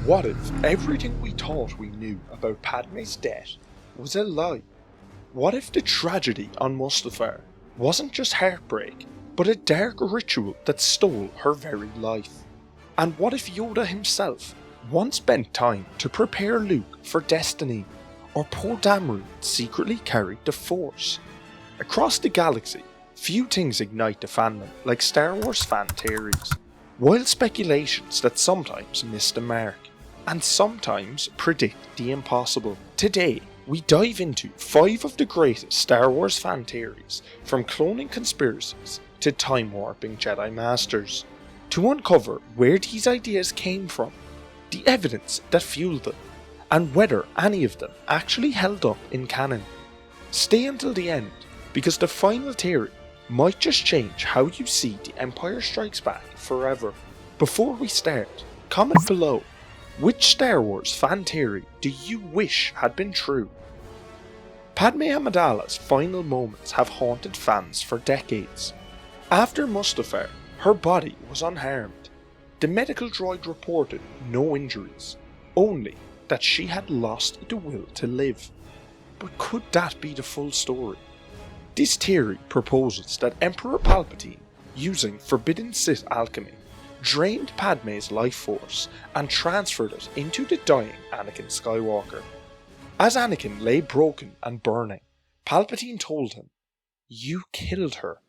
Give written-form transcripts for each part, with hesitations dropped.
What if everything we thought we knew about Padmé's death was a lie? What if the tragedy on Mustafar wasn't just heartbreak, but a dark ritual that stole her very life? And what if Yoda himself once spent time to prepare Luke for destiny, or poor Dameron secretly carried the Force? Across the galaxy, few things ignite the fandom like Star Wars fan theories, wild speculations that sometimes miss the mark, and sometimes predict the impossible. Today, we dive into 5 of the greatest Star Wars fan theories, from cloning conspiracies to time warping Jedi Masters, to uncover where these ideas came from, the evidence that fueled them, and whether any of them actually held up in canon. Stay until the end, because the final theory might just change how you see The Empire Strikes Back forever. Before we start, comment below, which Star Wars fan theory do you wish had been true? Padmé Amidala's final moments have haunted fans for decades. After Mustafar, her body was unharmed. The medical droid reported no injuries, only that she had lost the will to live. But could that be the full story? This theory proposes that Emperor Palpatine, using Forbidden Sith alchemy, drained Padmé's life force and transferred it into the dying Anakin Skywalker. As Anakin lay broken and burning, Palpatine told him, "You killed her,"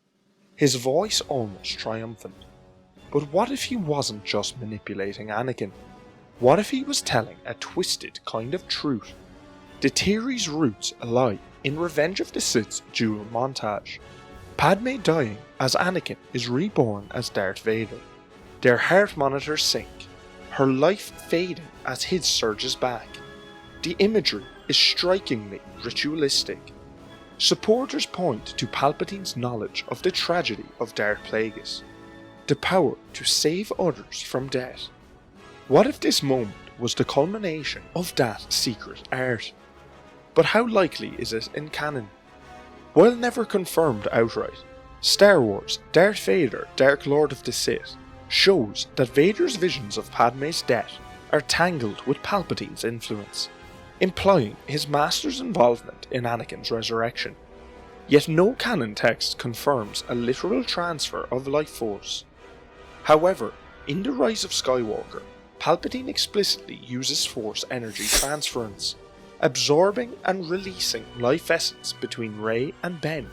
his voice almost triumphant. But what if he wasn't just manipulating Anakin? What if he was telling a twisted kind of truth? The theory's roots lie in Revenge of the Sith's duel montage. Padmé dying as Anakin is reborn as Darth Vader. Their heart monitors sync, her life fading as his surges back. The imagery is strikingly ritualistic. Supporters point to Palpatine's knowledge of the tragedy of Darth Plagueis, the power to save others from death. What if this moment was the culmination of that secret art? But how likely is it in canon? While never confirmed outright, Star Wars Darth Vader Dark Lord of the Sith shows that Vader's visions of Padmé's death are tangled with Palpatine's influence, implying his master's involvement in Anakin's resurrection. Yet no canon text confirms a literal transfer of life force. However, in The Rise of Skywalker, Palpatine explicitly uses force energy transference, absorbing and releasing life essence between Rey and Ben.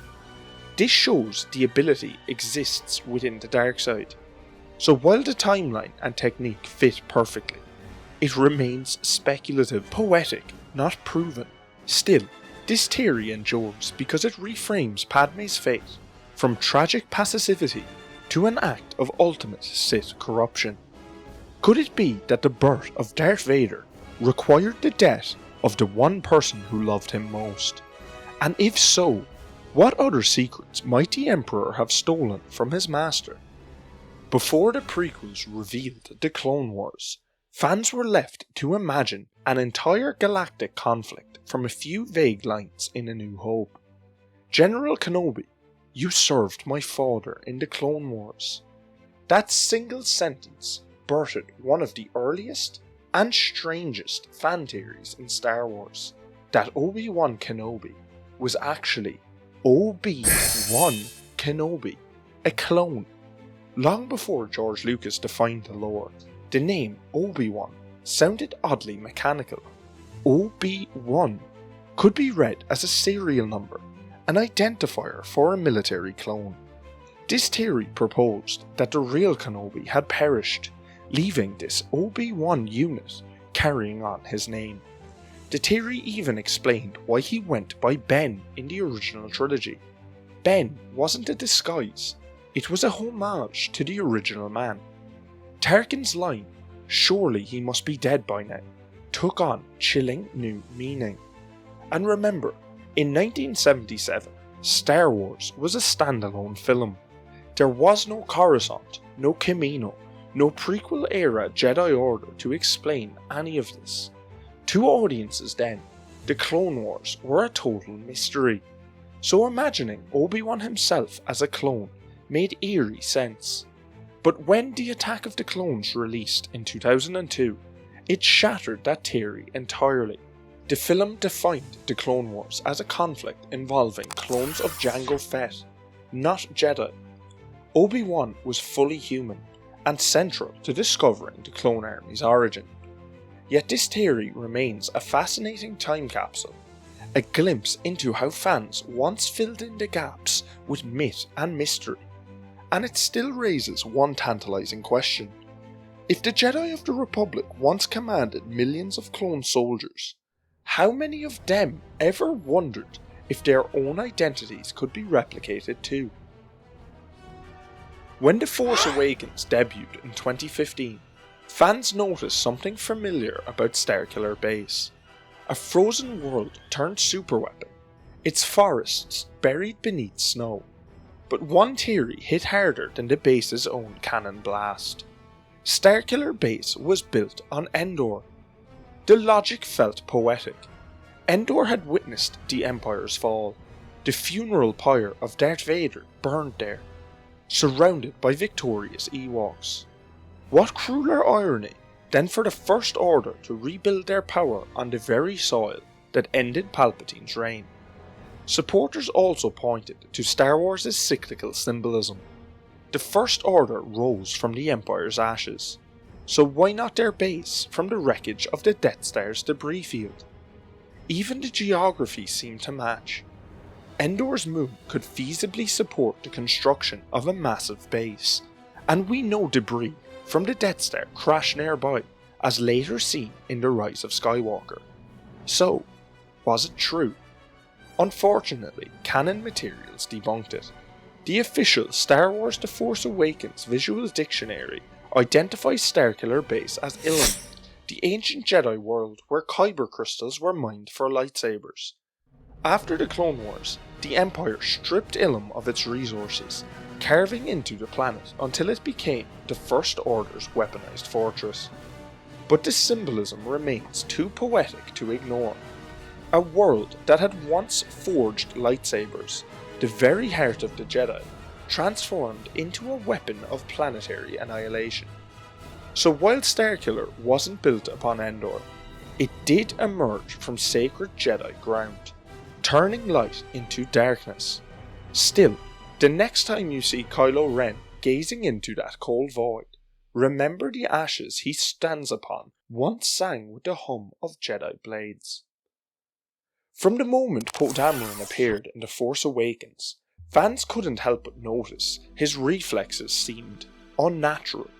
This shows the ability exists within the dark side. So while the timeline and technique fit perfectly, it remains speculative, poetic, not proven. Still, this theory endures because it reframes Padmé's fate from tragic passivity to an act of ultimate Sith corruption. Could it be that the birth of Darth Vader required the death of the one person who loved him most? And if so, what other secrets might the Emperor have stolen from his master? Before the prequels revealed the Clone Wars, fans were left to imagine an entire galactic conflict from a few vague lines in A New Hope. "General Kenobi, you served my father in the Clone Wars." That single sentence birthed one of the earliest and strangest fan theories in Star Wars, that Obi-Wan Kenobi was actually Obi-Wan Kenobi, a clone. Long before George Lucas defined the lore, the name Obi-Wan sounded oddly mechanical. Obi-Wan could be read as a serial number, an identifier for a military clone. This theory proposed that the real Kenobi had perished, leaving this Obi-Wan unit carrying on his name. The theory even explained why he went by Ben in the original trilogy. Ben wasn't a disguise, it was a homage to the original man. Tarkin's line, "Surely he must be dead by now," took on chilling new meaning. And remember, in 1977, Star Wars was a standalone film. There was no Coruscant, no Camino, no prequel era Jedi Order to explain any of this. To audiences then, the Clone Wars were a total mystery. So imagining Obi-Wan himself as a clone made eerie sense. But when the Attack of the Clones released in 2002, It shattered that theory entirely. The film defined the Clone Wars as a conflict involving clones of Jango Fett, not Jedi. Obi-Wan was fully human, and central to discovering the Clone Army's origin. Yet this theory remains a fascinating time capsule, a glimpse into how fans once filled in the gaps with myth and mystery. And it still raises one tantalizing question. If the Jedi of the Republic once commanded millions of clone soldiers, how many of them ever wondered if their own identities could be replicated too? When The Force Awakens debuted in 2015, fans noticed something familiar about Starkiller Base. A frozen world turned superweapon, its forests buried beneath snow. But one theory hit harder than the base's own cannon blast. Starkiller Base was built on Endor. The logic felt poetic. Endor had witnessed the Empire's fall. The funeral pyre of Darth Vader burned there, surrounded by victorious Ewoks. What crueler irony than for the First Order to rebuild their power on the very soil that ended Palpatine's reign. Supporters also pointed to Star Wars' cyclical symbolism. The First Order rose from the Empire's ashes, so why not their base from the wreckage of the Death Star's debris field? Even the geography seemed to match. Endor's moon could feasibly support the construction of a massive base, and we know debris from the Death Star crashed nearby, as later seen in The Rise of Skywalker. So, was it true? Unfortunately, canon materials debunked it. The official Star Wars The Force Awakens visual dictionary identifies Starkiller Base as Ilum, the ancient Jedi world where kyber crystals were mined for lightsabers. After the Clone Wars, the Empire stripped Ilum of its resources, carving into the planet until it became the First Order's weaponized fortress. But the symbolism remains too poetic to ignore. A world that had once forged lightsabers, the very heart of the Jedi, transformed into a weapon of planetary annihilation. So while Starkiller wasn't built upon Endor, it did emerge from sacred Jedi ground, turning light into darkness. Still, the next time you see Kylo Ren gazing into that cold void, remember the ashes he stands upon once sang with the hum of Jedi blades. From the moment Poe Dameron appeared in The Force Awakens, fans couldn't help but notice his reflexes seemed unnatural,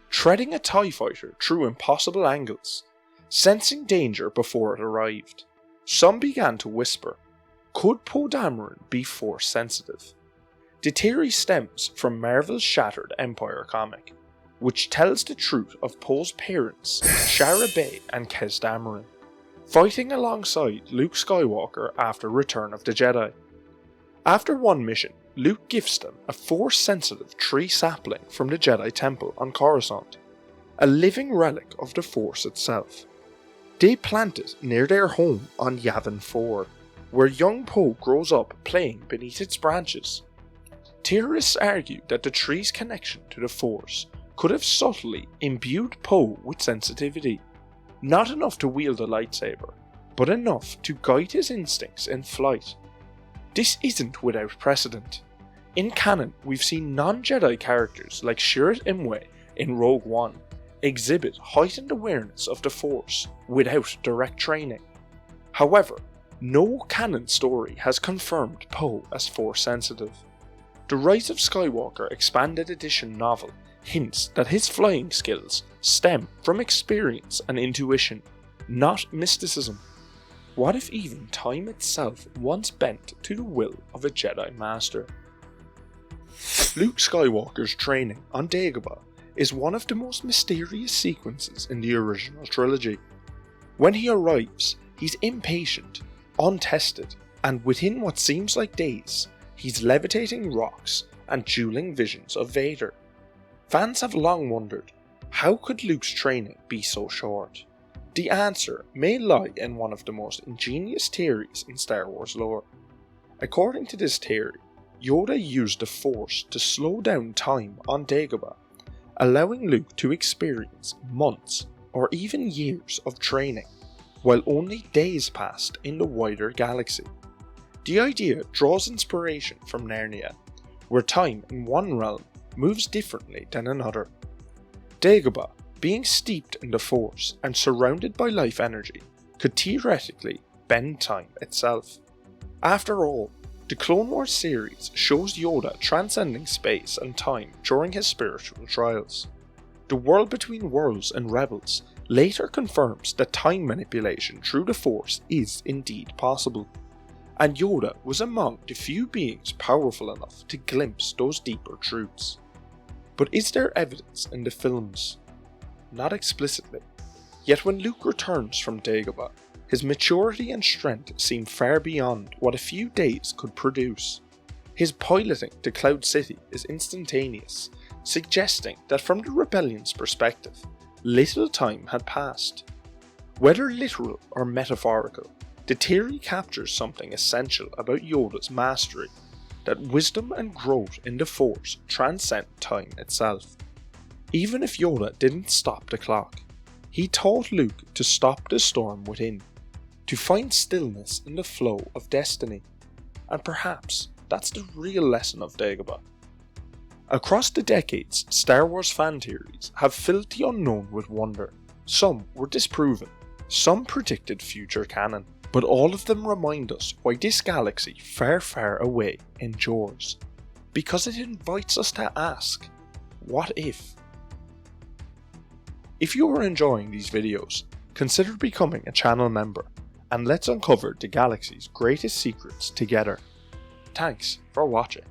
treading a TIE fighter through impossible angles, sensing danger before it arrived. Some began to whisper, could Poe Dameron be Force sensitive? The theory stems from Marvel's Shattered Empire comic, which tells the truth of Poe's parents, Shara Bey and Kez Dameron, fighting alongside Luke Skywalker after Return of the Jedi. After one mission, Luke gifts them a Force-sensitive tree sapling from the Jedi Temple on Coruscant, a living relic of the Force itself. They plant it near their home on Yavin 4, where young Poe grows up playing beneath its branches. Theorists argue that the tree's connection to the Force could have subtly imbued Poe with sensitivity, not enough to wield a lightsaber, but enough to guide his instincts in flight. This isn't without precedent. In canon, we've seen non-Jedi characters like Chirrut Imwe in Rogue One exhibit heightened awareness of the Force without direct training. However, no canon story has confirmed Poe as Force sensitive. The Rise of Skywalker Expanded Edition novel hints that his flying skills stem from experience and intuition, not mysticism. What if even time itself once bent to the will of a Jedi Master? Luke Skywalker's training on Dagobah is one of the most mysterious sequences in the original trilogy. When he arrives, he's impatient, untested, and within what seems like days, he's levitating rocks and dueling visions of Vader. Fans have long wondered, how could Luke's training be so short? The answer may lie in one of the most ingenious theories in Star Wars lore. According to this theory, Yoda used the Force to slow down time on Dagobah, allowing Luke to experience months, or even years of training, while only days passed in the wider galaxy. The idea draws inspiration from Narnia, where time in one realm moves differently than another. Dagobah, being steeped in the Force and surrounded by life energy, could theoretically bend time itself. After all, the Clone Wars series shows Yoda transcending space and time during his spiritual trials. The World Between Worlds and Rebels later confirms that time manipulation through the Force is indeed possible, and Yoda was among the few beings powerful enough to glimpse those deeper truths. But is there evidence in the films? Not explicitly. Yet when Luke returns from Dagobah, his maturity and strength seem far beyond what a few days could produce. His piloting to Cloud City is instantaneous, suggesting that from the Rebellion's perspective, little time had passed. Whether literal or metaphorical, the theory captures something essential about Yoda's mastery, that wisdom and growth in the Force transcend time itself. Even if Yoda didn't stop the clock, he taught Luke to stop the storm within, to find stillness in the flow of destiny, and perhaps that's the real lesson of Dagobah. Across the decades, Star Wars fan theories have filled the unknown with wonder. Some were disproven, some predicted future canon, but all of them remind us why this galaxy far, far away endures. Because it invites us to ask, what if? If you are enjoying these videos, consider becoming a channel member, and let's uncover the galaxy's greatest secrets together. Thanks for watching.